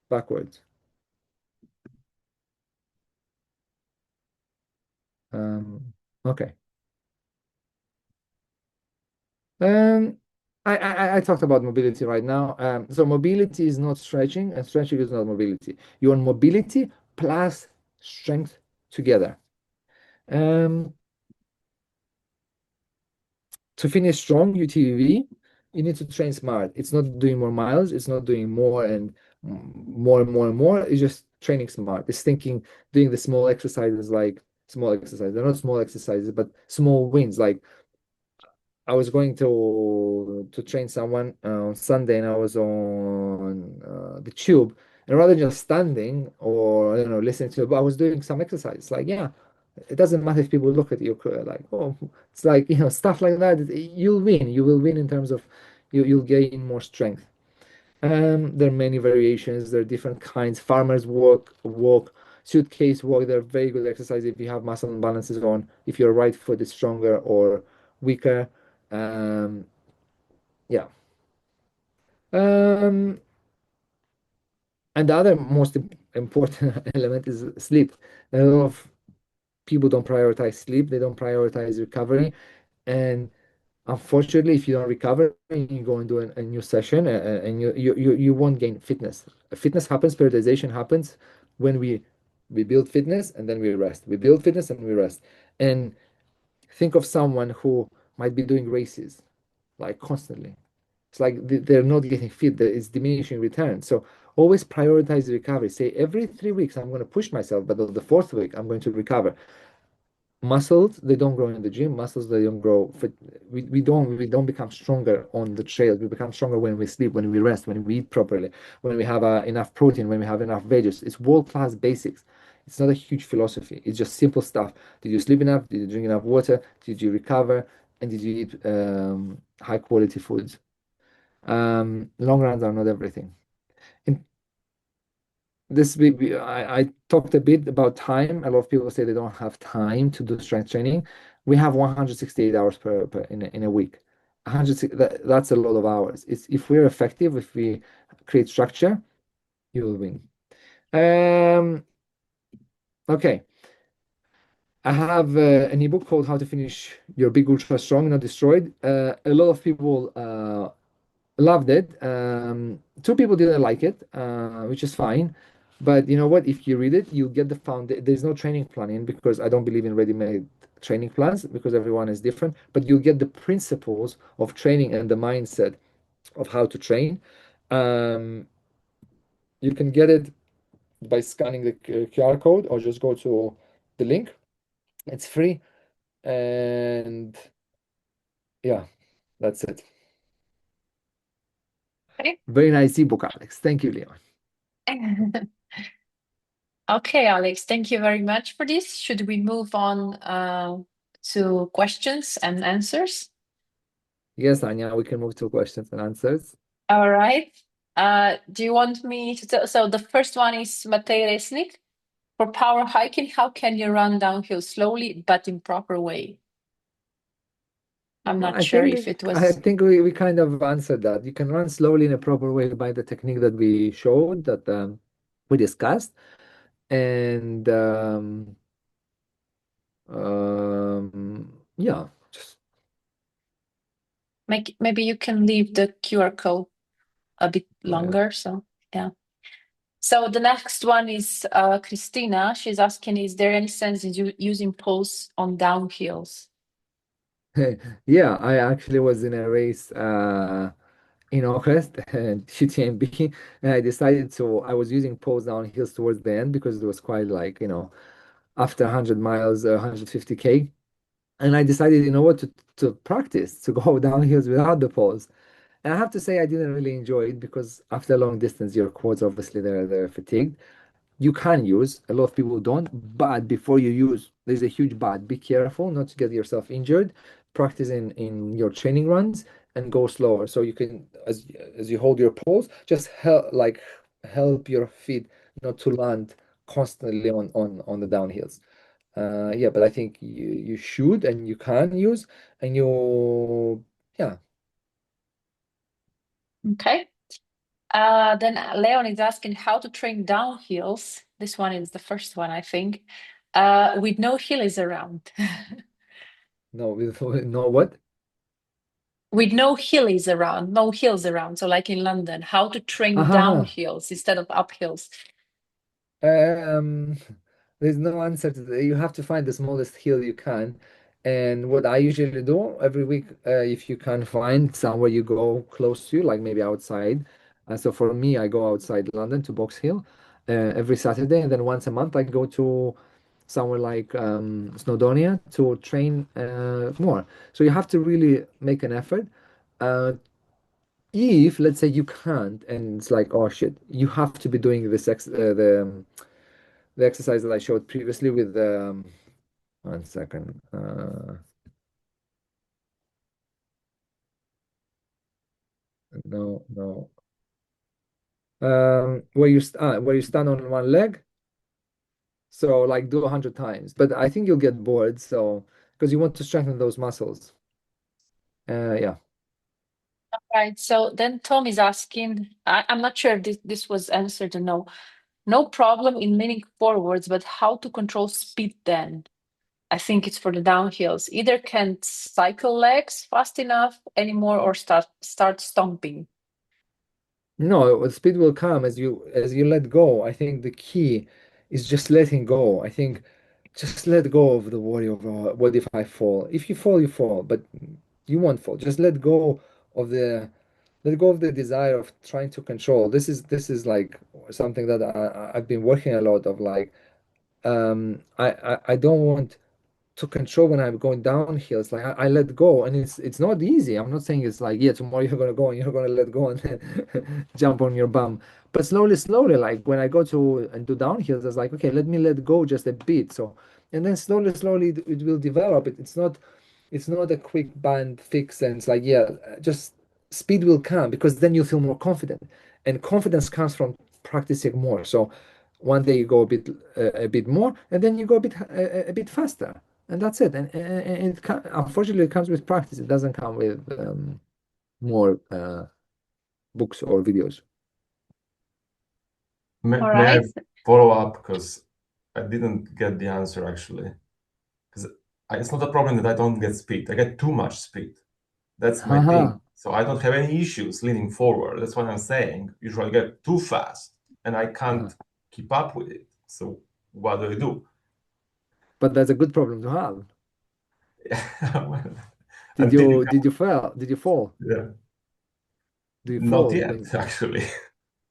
backwards. Okay. Um, I talked about mobility right now. So mobility is not stretching, and stretching is not mobility. You want mobility plus strength together. Um, to finish strong UTVV, you need to train smart. It's not doing more miles. It's not doing more and more and more and more. It's just training smart. It's thinking, doing the small exercises like small exercises. They're not small exercises, but small wins. Like I was going to train someone on Sunday, and I was on the tube, and rather than just standing or I don't know listening to it, but I was doing some exercise. Like, yeah, it doesn't matter if people look at you like, oh, it's like stuff like that. You'll win. You will win in terms of you'll gain more strength. There are many variations. There are different kinds. Farmers walk, suitcase walk. They're very good exercise if you have muscle imbalances on, if your right foot is stronger or weaker. Um, yeah. Um, and the other most important element is sleep. A lot of people don't prioritize sleep. They don't prioritize recovery. And unfortunately, if you don't recover and you go and do a new session and you won't gain fitness. Fitness happens, periodization happens when we build fitness and then we rest. We build fitness and we rest. And think of someone who might be doing races like constantly. It's like they're not getting fit. It's diminishing return. So always prioritize the recovery. Say every 3 weeks I'm going to push myself, but on the fourth week I'm going to recover. Muscles, they don't grow in the gym. Muscles, they don't grow. We don't become stronger on the trail. We become stronger when we sleep, when we rest, when we eat properly, when we have enough protein, when we have enough veggies. It's world-class basics. It's not a huge philosophy. It's just simple stuff. Did you sleep enough? Did you drink enough water? Did you recover? And did you eat high quality foods? Long runs are not everything. In I talked a bit about time. A lot of people say they don't have time to do strength training. We have 168 hours in a week. 100, that's a lot of hours. It's if we're effective, if we create structure, you will win. Um, okay. I have an ebook called How to Finish Your Big Ultra Strong, Not Destroyed. A lot of people loved it. Two people didn't like it, which is fine. But you know what? If you read it, you'll get the There's no training plan in because I don't believe in ready-made training plans because everyone is different. But you'll get the principles of training and the mindset of how to train. Um, you can get it by scanning the QR code or just go to the link. It's free. And yeah, that's it. Okay. Very nice ebook, Alex. Thank you, Leon. Okay, Alex, thank you very much for this. Should we move on to questions and answers? Yes, Anya, we can move to questions and answers. All right. Do you want me to tell? So the first one is Matej Resnik. For power hiking, how can you run downhill slowly but in proper way? I'm not I sure think if it I was. think we kind of answered that. You can run slowly in a proper way by the technique that we showed that we discussed, and yeah, just Maybe you can leave the QR code a bit yeah. longer. So yeah. So the next one is Christina. She's asking, is there any sense in using pulse on downhills? Yeah, I actually was in a race in August and UTMB, and I decided to. I was using poles downhills towards the end because it was quite like, after 100 miles, 150K. And I decided, you know what, to practice, to go downhills without the poles. And I have to say, I didn't really enjoy it because after a long distance, your quads obviously they're fatigued. You can use, a lot of people don't, but before you use, there's a huge but. Be careful not to get yourself injured. Practice in your training runs and go slower. So you can, as you hold your pose, just help your feet not to land constantly on the downhills. Yeah, but I think you should and you can use, and yeah. Okay. Then Leon is asking how to train downhills. This one is the first one, I think, with no hillies around. No, no what? With no hillies around, no hills around. So, like in London, how to train Aha. downhills instead of uphills. Um, there's no answer to that. You have to find the smallest hill you can. And what I usually do every week, if you can find somewhere you go close to, like maybe outside. So for me, I go outside London to Box Hill every Saturday, and then once a month I go to somewhere like Snowdonia to train more. So you have to really make an effort. Uh, if let's say you can't, and it's like, oh shit, you have to be doing this the exercise that I showed previously with 1 second. No, no. Where you stand on one leg. So like do 100 times, but I think you'll get bored. So because you want to strengthen those muscles. Yeah. Right. So then Tom is asking, I'm not sure if this was answered or no. No problem in leaning forwards, but how to control speed then? I think it's for the downhills. Either can't cycle legs fast enough anymore or start stomping. No, speed will come as you let go. I think the key is just letting go. I think just let go of the worry of what if I fall. If you fall, you fall, but you won't fall. Just of the let go of the desire of trying to control. This is like something that I've been working a lot of. Like I don't want to control when I'm going downhill. It's like I let go, and it's not easy. I'm not saying it's like, yeah, tomorrow you're gonna go and you're gonna let go and then jump on your bum. But slowly, slowly, like when I go to and do downhills, it's like, okay, let me let go just a bit. So, and then slowly, slowly it will develop. It's not a quick band fix, and it's like, yeah, just speed will come because then you feel more confident, and confidence comes from practicing more. So one day you go a bit more, and then you go a bit faster, and that's it. And unfortunately, it comes with practice. It doesn't come with more books or videos. All May I right. follow up because I didn't get the answer actually? Because it's not a problem that I don't get speed. I get too much speed. That's my thing. Haha. So I don't have any issues leaning forward. That's what I'm saying. Usually I get too fast and I Uh-huh. can't keep up with it. So what do I do? But that's a good problem to have. Well, Did until you you did you fall? Did you fall? yeah, Do you not fall yet when? actually.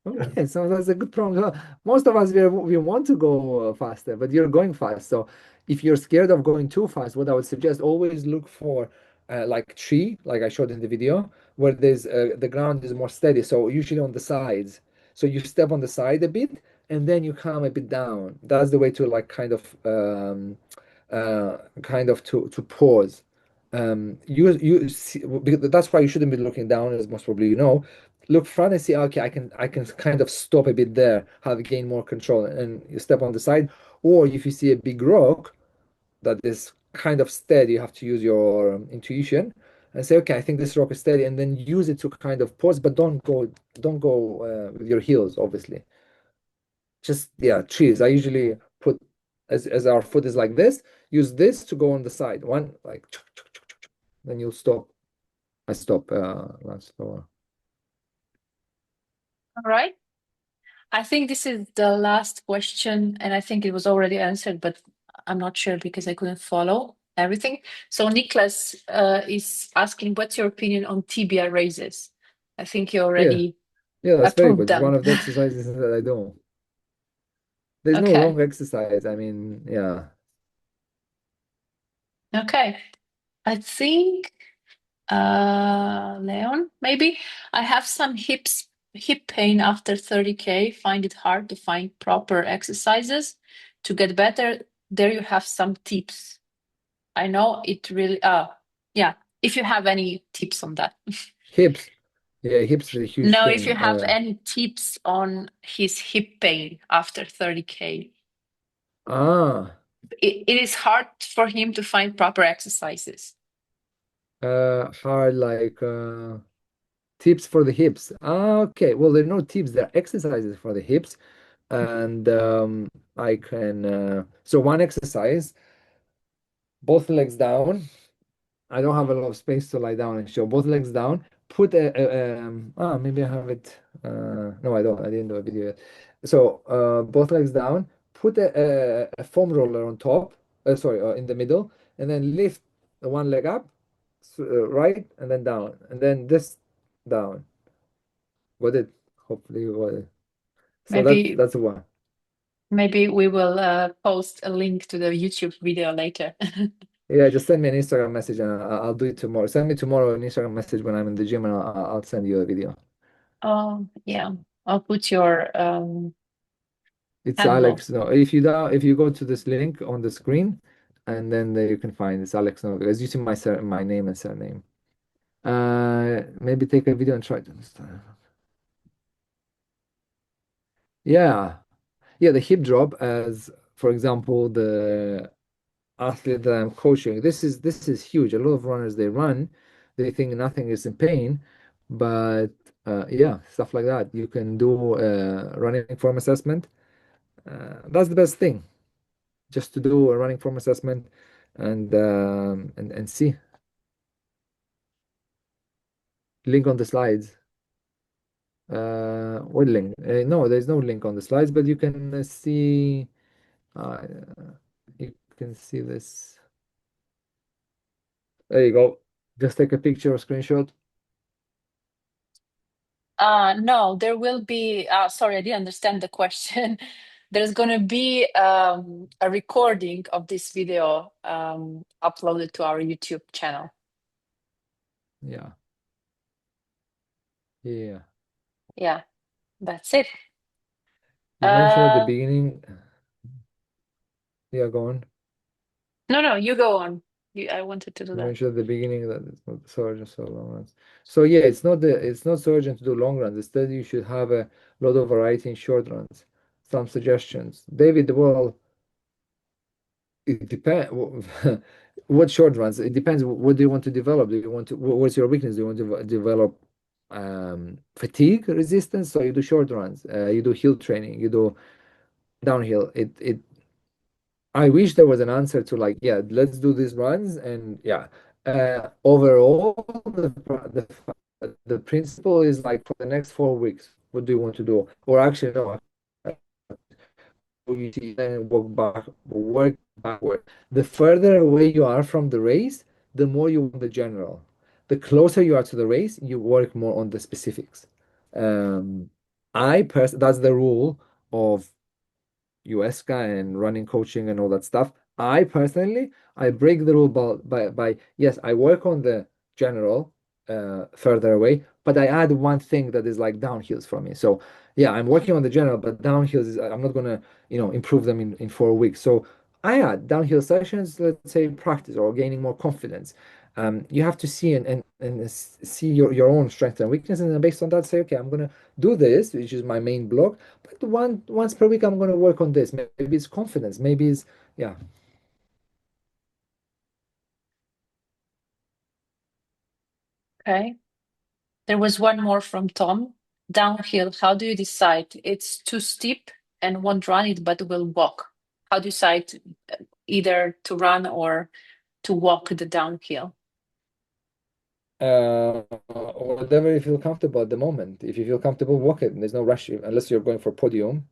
Okay, so that's a good problem. So most of us we want to go faster, but you're going fast. So if you're scared of going too fast, what I would suggest always look for like tree, like I showed in the video, where there's the ground is more steady. So usually on the sides. So you step on the side a bit, and then you come a bit down. That's the way to like kind of to pause. You see, because that's why you shouldn't be looking down, as most probably you know. Look front and see, okay, I can kind of stop a bit there, have gain more control, and you step on the side. Or if you see a big rock that is kind of steady, you have to use your intuition and say, okay, I think this rock is steady, and then use it to kind of pause, but don't go with your heels, obviously. Just yeah, trees. I usually put as our foot is like this, use this to go on the side. One like then you'll stop. I stop last slower. All right. I think this is the last question, and I think it was already answered, but I'm not sure because I couldn't follow everything. So Niklas is asking, what's your opinion on tibia raises? I think you Yeah. already Yeah, that's very approved good. It's one them. of the exercises that I do. There's no Okay. wrong exercise. I mean, yeah. Okay. I think Leon, maybe. I have some hip pain after 30K. Find it hard to find proper exercises to get better. There you have some tips. I know it really yeah, if you have any tips on that. Hips. Yeah, hips are a huge No, if you thing. have any tips on his hip pain after 30K. Ah, It is hard for him to find proper exercises. hard like tips for the hips. Ah, okay. Well, there are no tips. There are exercises for the hips, and I can. So one exercise, both legs down. I don't have a lot of space to lie down and show. Both legs down. Put maybe I have it. No, I don't. I didn't do a video yet. So both legs down. Put a foam roller on top. Sorry, in the middle, and then lift the one leg up, right, and then down, and then this down. Got it? Hopefully you got it. So that's Maybe that's one. maybe we will post a link to the YouTube video later. Yeah, just send me an Instagram message and I'll do it tomorrow. Send me tomorrow an Instagram message when I'm in the gym and I'll send you a video. Oh, yeah. I'll put your It's handle. Alex. No, if you go to this link on the screen, and then there you can find it's Alex Novak. As you see my name and surname. Maybe take a video and try to understand. Yeah, yeah. The hip drop, as for example, the athlete that I'm coaching. This is huge. A lot of runners they run, they think nothing is in pain, but yeah, stuff like that. You can do running form assessment. That's the best thing. Just to do a running form assessment and see link on the slides. What link? No, there's no link on the slides, but you can see. Uh, you can see this. There you go. Just take a picture or screenshot. No, there will be, sorry, I didn't understand the question. There's going to be a recording of this video uploaded to our YouTube channel. Yeah, yeah. Yeah, that's it. You mentioned at the Uh, beginning. Yeah, go on. no, no, you go on. I wanted to do You that. mentioned at the beginning that it's not surgeon so long runs. So yeah, it's not surgeon to do long runs. Instead, you should have a lot of variety in short runs. Some suggestions. David, well, it depends. What short runs? It depends. What do you want to develop? Do you want to? What's your weakness? Do you want to develop fatigue resistance? So you do short runs. You do hill training. You do downhill. I wish there was an answer to like, yeah, let's do these runs, and yeah. Overall, the principle is like for the next 4 weeks, what do you want to do? Or actually, no, you see, then work backward. The further away you are from the race, the more you want the general. The closer you are to the race, you work more on the specifics. Um, that's the rule of USCA and running coaching and all that stuff. I personally, I break the rule by yes, I work on the general further away, but I add one thing that is like downhills for me. So yeah, I'm working on the general, but downhills is I'm not gonna, improve them in 4 weeks. So I add downhill sessions, let's say practice or gaining more confidence. You have to see and see your own strengths and weaknesses, and based on that, say, okay, I'm gonna do this, which is my main block. But once per week, I'm going to work on this. Maybe it's confidence. Maybe it's yeah. Okay. There was one more from Tom. Downhill, how do you decide? It's too steep and won't run it, but will walk. How do you decide either to run or to walk the downhill? Whatever you feel comfortable at the moment. If you feel comfortable, walk it. There's no rush unless you're going for podium.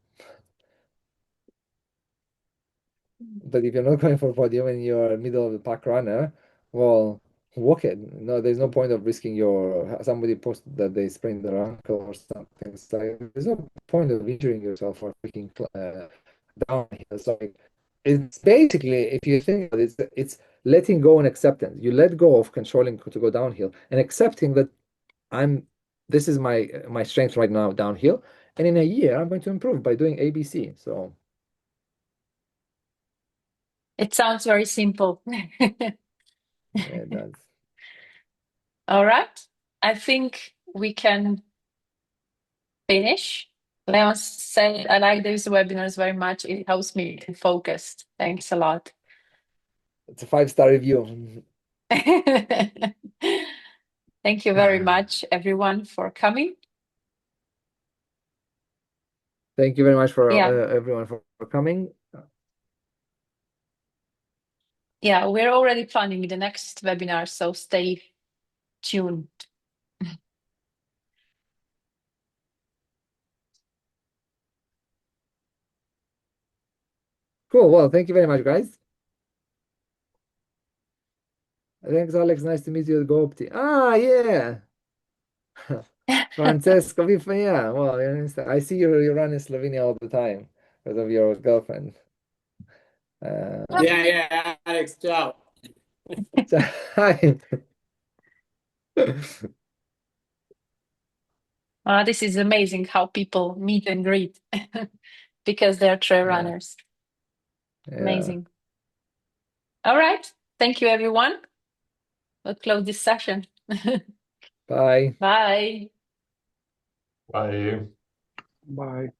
But if you're not going for podium and you're middle of the pack runner, well, walk it. No, there's no point of risking somebody posted that they sprained their ankle or something. It's like there's no point of injuring yourself or freaking downhill. So it's basically, if you think about it, it's letting go and acceptance. You let go of controlling to go downhill and accepting that this is my strength right now downhill, and in a year I'm going to improve by doing ABC. So It sounds very simple. yeah, that's All right. I think we can finish. Leon said, I like these webinars very much. It helps me get focused. Thanks a lot. it's a 5-star review. Thank you very much, everyone, for coming. Thank you very much for Yeah. everyone for coming. Yeah, we're already planning the next webinar, so stay tuned. Cool. Well, thank you very much, guys. Thanks, Alex. Nice to meet you at GoPT. Ah, yeah. Francesco, yeah. Well, I see you run in Slovenia all the time because of your girlfriend. Yeah, Alex, ciao. Hi. This is amazing how people meet and greet because they're trail runners. Yeah. Amazing. All right. Thank you, everyone. We'll close this session. Bye. Bye. Bye. Bye.